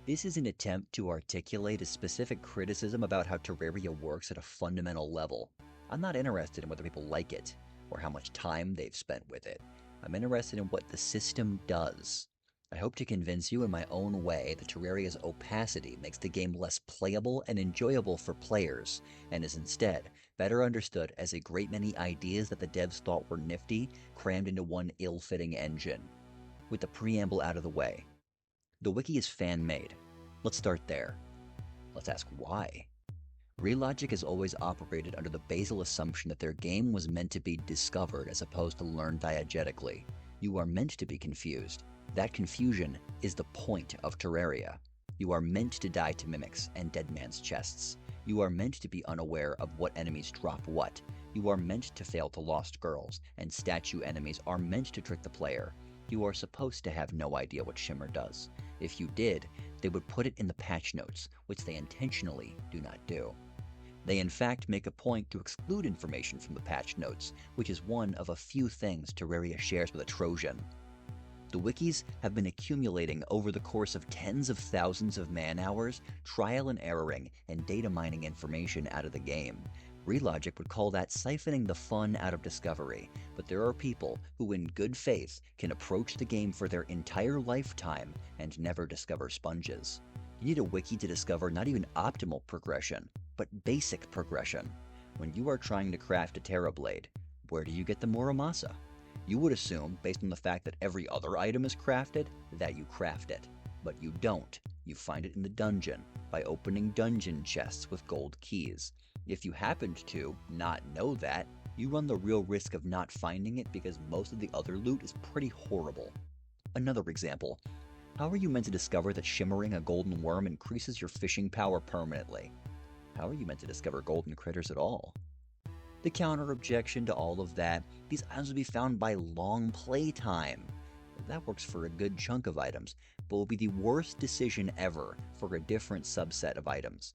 This is an attempt to articulate a specific criticism about how Terraria works at a fundamental level. I'm not interested in whether people like it, or how much time they've spent with it. I'm interested in what the system does. I hope to convince you in my own way that Terraria's opacity makes the game less playable and enjoyable for players, and is instead better understood as a great many ideas that the devs thought were nifty crammed into one ill-fitting engine. With the preamble out of the way, the wiki is fan-made. Let's start there. Let's ask why. Relogic has always operated under the basal assumption that their game was meant to be discovered as opposed to learned diegetically. You are meant to be confused. That confusion is the point of Terraria. You are meant to die to mimics and dead man's chests. You are meant to be unaware of what enemies drop what. You are meant to fail to lost girls, and statue enemies are meant to trick the player. You are supposed to have no idea what Shimmer does. If you did, they would put it in the patch notes, which they intentionally do not do. They in fact make a point to exclude information from the patch notes, which is one of a few things Terraria shares with a Trojan. The wikis have been accumulating over the course of tens of thousands of man-hours, trial and erroring, and data mining information out of the game. Relogic would call that siphoning the fun out of discovery, but there are people who in good faith can approach the game for their entire lifetime and never discover sponges. You need a wiki to discover not even optimal progression, but basic progression. When you are trying to craft a Terrablade, where do you get the Muramasa? You would assume, based on the fact that every other item is crafted, that you craft it. But you don't. You find it in the dungeon, by opening dungeon chests with gold keys. If you happened to not know that, you run the real risk of not finding it because most of the other loot is pretty horrible. Another example. How are you meant to discover that shimmering a golden worm increases your fishing power permanently? How are you meant to discover golden critters at all? The counter-objection to all of that, these items will be found by long playtime. That works for a good chunk of items, but will be the worst decision ever for a different subset of items.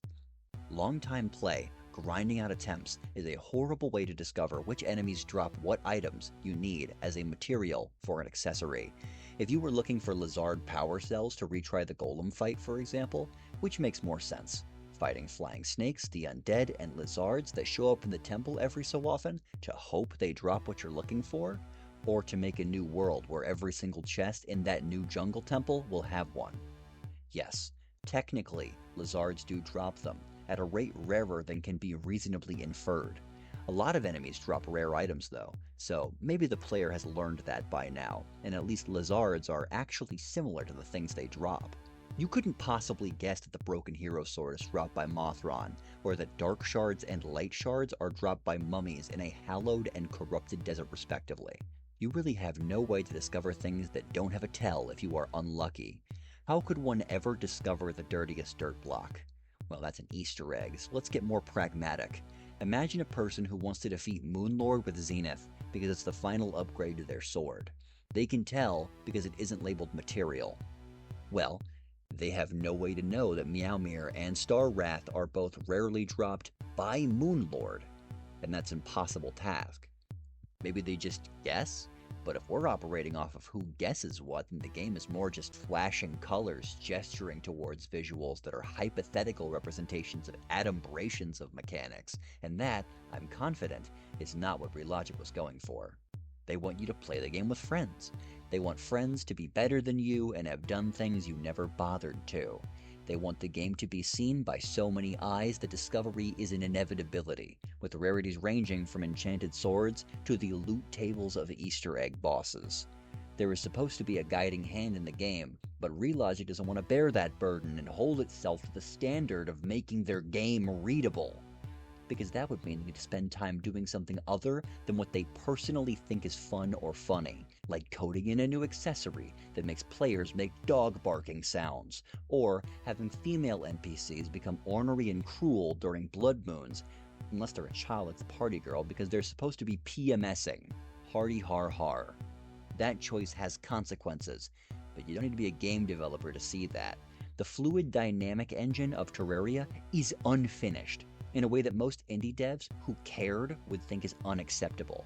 Long-time play, grinding out attempts, is a horrible way to discover which enemies drop what items you need as a material for an accessory. If you were looking for lizard power cells to retry the golem fight, for example, which makes more sense? Fighting flying snakes, the undead, and lizards that show up in the temple every so often to hope they drop what you're looking for? Or to make a new world where every single chest in that new jungle temple will have one? Yes, technically, lizards do drop them, at a rate rarer than can be reasonably inferred. A lot of enemies drop rare items though, so maybe the player has learned that by now, and at least lizards are actually similar to the things they drop. You couldn't possibly guess that the Broken Hero Sword is dropped by Mothron, or that Dark Shards and Light Shards are dropped by mummies in a hallowed and corrupted desert respectively. You really have no way to discover things that don't have a tell if you are unlucky. How could one ever discover the dirtiest dirt block? Well, that's an Easter egg, so let's get more pragmatic. Imagine a person who wants to defeat Moonlord with Zenith because it's the final upgrade to their sword. They can tell because it isn't labeled material. Well, they have no way to know that Meowmere and Star Wrath are both rarely dropped by Moonlord, and that's an impossible task. Maybe they just guess? But if we're operating off of who guesses what, then the game is more just flashing colors gesturing towards visuals that are hypothetical representations of adumbrations of mechanics, and that, I'm confident, is not what Relogic was going for. They want you to play the game with friends. They want friends to be better than you and have done things you never bothered to. They want the game to be seen by so many eyes that discovery is an inevitability, with rarities ranging from enchanted swords to the loot tables of Easter egg bosses. There is supposed to be a guiding hand in the game, but Relogic doesn't want to bear that burden and hold itself to the standard of making their game readable. Because that would mean they need to spend time doing something other than what they personally think is fun or funny, like coding in a new accessory that makes players make dog barking sounds, or having female NPCs become ornery and cruel during blood moons, unless they're a childless party girl because they're supposed to be PMSing. Hardy har har. That choice has consequences, but you don't need to be a game developer to see that. The fluid dynamic engine of Terraria is unfinished, in a way that most indie devs who cared would think is unacceptable.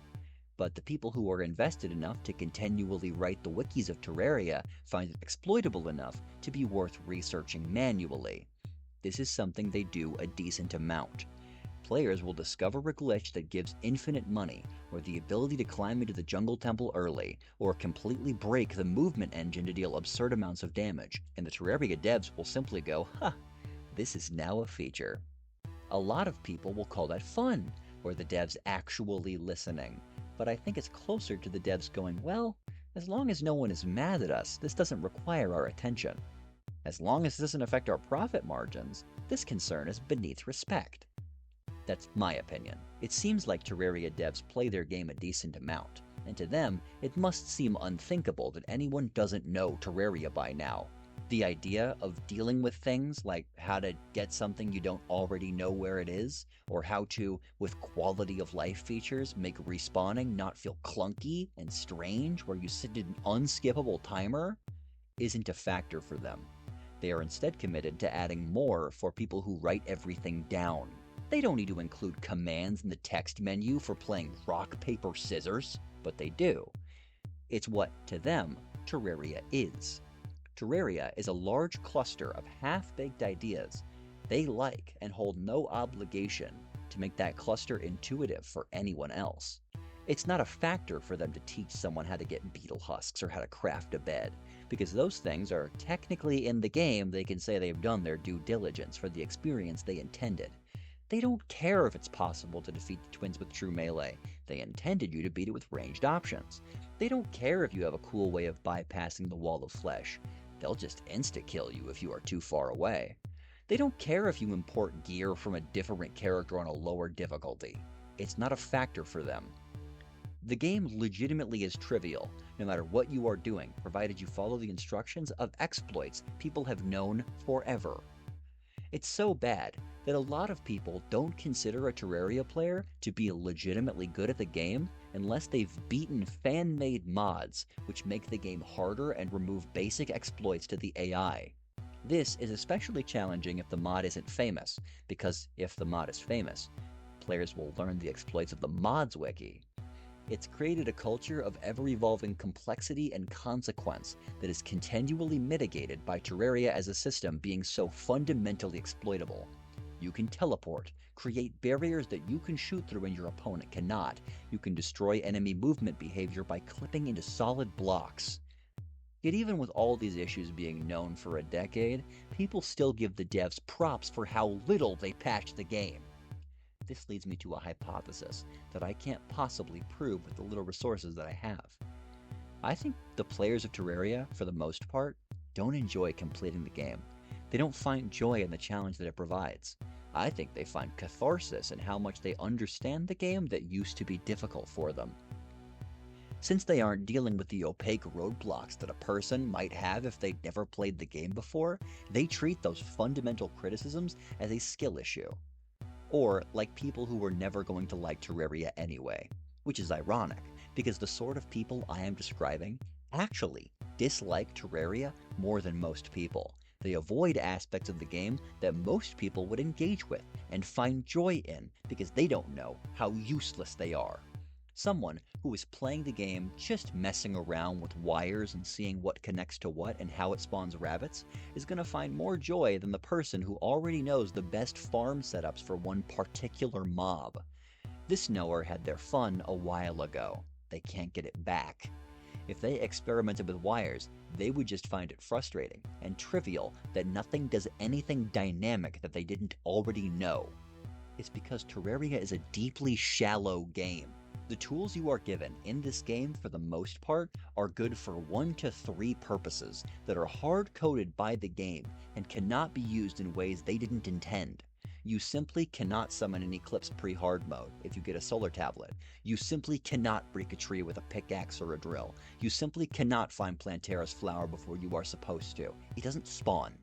but the people who are invested enough to continually write the wikis of Terraria find it exploitable enough to be worth researching manually. This is something they do a decent amount. Players will discover a glitch that gives infinite money, or the ability to climb into the jungle temple early, or completely break the movement engine to deal absurd amounts of damage, and the Terraria devs will simply go, "Huh, this is now a feature." A lot of people will call that fun, or the devs actually listening, but I think it's closer to the devs going, well, as long as no one is mad at us, this doesn't require our attention. As long as it doesn't affect our profit margins, this concern is beneath respect. That's my opinion. It seems like Terraria devs play their game a decent amount, and to them, it must seem unthinkable that anyone doesn't know Terraria by now. The idea of dealing with things like how to get something you don't already know where it is, or how to, with quality of life features, make respawning not feel clunky and strange where you set an unskippable timer, isn't a factor for them. They are instead committed to adding more for people who write everything down. They don't need to include commands in the text menu for playing rock, paper, scissors, but they do. It's what, to them, Terraria is. Terraria is a large cluster of half-baked ideas they like and hold no obligation to make that cluster intuitive for anyone else. It's not a factor for them to teach someone how to get beetle husks or how to craft a bed, because those things are technically in the game. They can say they've done their due diligence for the experience they intended. They don't care if it's possible to defeat the twins with true melee. They intended you to beat it with ranged options. They don't care if you have a cool way of bypassing the wall of flesh. They'll just insta-kill you if you are too far away. They don't care if you import gear from a different character on a lower difficulty. It's not a factor for them. The game legitimately is trivial, no matter what you are doing, provided you follow the instructions of exploits people have known forever. It's so bad that a lot of people don't consider a Terraria player to be legitimately good at the game unless they've beaten fan-made mods which make the game harder and remove basic exploits to the AI. This is especially challenging if the mod isn't famous, because if the mod is famous, players will learn the exploits of the mods wiki. It's created a culture of ever-evolving complexity and consequence that is continually mitigated by Terraria as a system being so fundamentally exploitable. You can teleport, create barriers that you can shoot through and your opponent cannot. You can destroy enemy movement behavior by clipping into solid blocks. Yet even with all these issues being known for a decade, people still give the devs props for how little they patched the game. This leads me to a hypothesis that I can't possibly prove with the little resources that I have. I think the players of Terraria, for the most part, don't enjoy completing the game. They don't find joy in the challenge that it provides. I think they find catharsis in how much they understand the game that used to be difficult for them. Since they aren't dealing with the opaque roadblocks that a person might have if they'd never played the game before, they treat those fundamental criticisms as a skill issue. Or like people who were never going to like Terraria anyway. Which is ironic, because the sort of people I am describing actually dislike Terraria more than most people. They avoid aspects of the game that most people would engage with and find joy in because they don't know how useless they are. Someone who is playing the game just messing around with wires and seeing what connects to what and how it spawns rabbits is going to find more joy than the person who already knows the best farm setups for one particular mob. This knower had their fun a while ago. They can't get it back. If they experimented with wires, they would just find it frustrating and trivial that nothing does anything dynamic that they didn't already know. It's because Terraria is a deeply shallow game. The tools you are given in this game, for the most part, are good for 1 to 3 purposes that are hard-coded by the game and cannot be used in ways they didn't intend. You simply cannot summon an Eclipse pre-hard mode if you get a solar tablet. You simply cannot break a tree with a pickaxe or a drill. You simply cannot find Plantera's flower before you are supposed to. It doesn't spawn.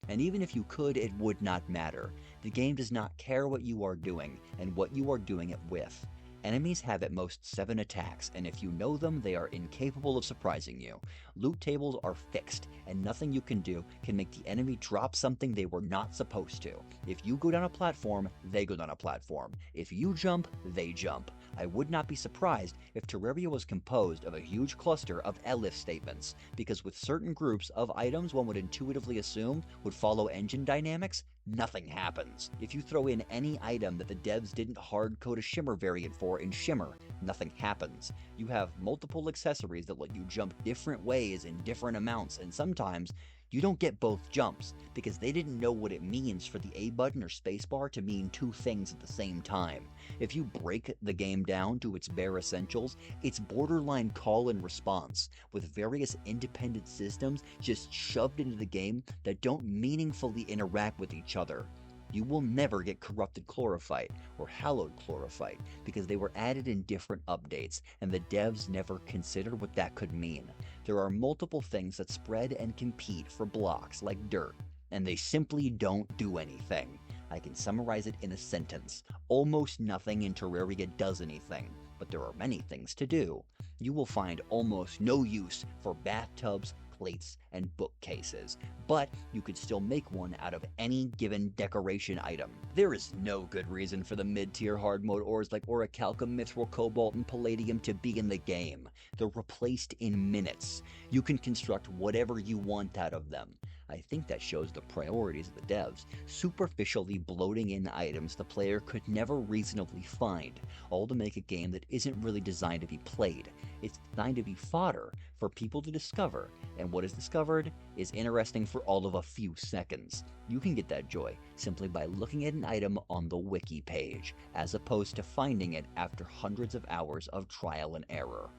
And even if you could, it would not matter. The game does not care what you are doing and what you are doing it with. Enemies have at most 7 attacks, and if you know them, they are incapable of surprising you. Loot tables are fixed, and nothing you can do can make the enemy drop something they were not supposed to. If you go down a platform, they go down a platform. If you jump, they jump. I would not be surprised if Terraria was composed of a huge cluster of elif statements, because with certain groups of items one would intuitively assume would follow engine dynamics, nothing happens. If you throw in any item that the devs didn't hard-code a Shimmer variant for in Shimmer, nothing happens. You have multiple accessories that let you jump different ways in different amounts, and sometimes you don't get both jumps, because they didn't know what it means for the A button or spacebar to mean two things at the same time. If you break the game down to its bare essentials, it's borderline call and response, with various independent systems just shoved into the game that don't meaningfully interact with each other. You will never get corrupted chlorophyte or hallowed chlorophyte because they were added in different updates and the devs never considered what that could mean. There are multiple things that spread and compete for blocks like dirt, and they simply don't do anything. I can summarize it in a sentence. Almost nothing in Terraria does anything, but there are many things to do. You will find almost no use for bathtubs, plates, and bookcases, but you could still make one out of any given decoration item. There is no good reason for the mid-tier hard mode ores like orichalcum, mithril, cobalt, and palladium to be in the game. They're replaced in minutes. You can construct whatever you want out of them. I think that shows the priorities of the devs, superficially bloating in items the player could never reasonably find, all to make a game that isn't really designed to be played. It's designed to be fodder for people to discover, and what is discovered is interesting for all of a few seconds. You can get that joy simply by looking at an item on the wiki page, as opposed to finding it after hundreds of hours of trial and error.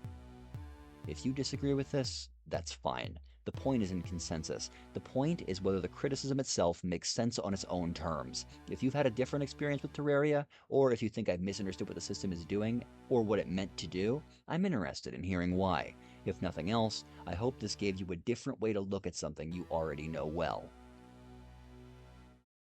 If you disagree with this, that's fine. The point isn't consensus. The point is whether the criticism itself makes sense on its own terms. If you've had a different experience with Terraria, or if you think I've misunderstood what the system is doing, or what it meant to do, I'm interested in hearing why. If nothing else, I hope this gave you a different way to look at something you already know well.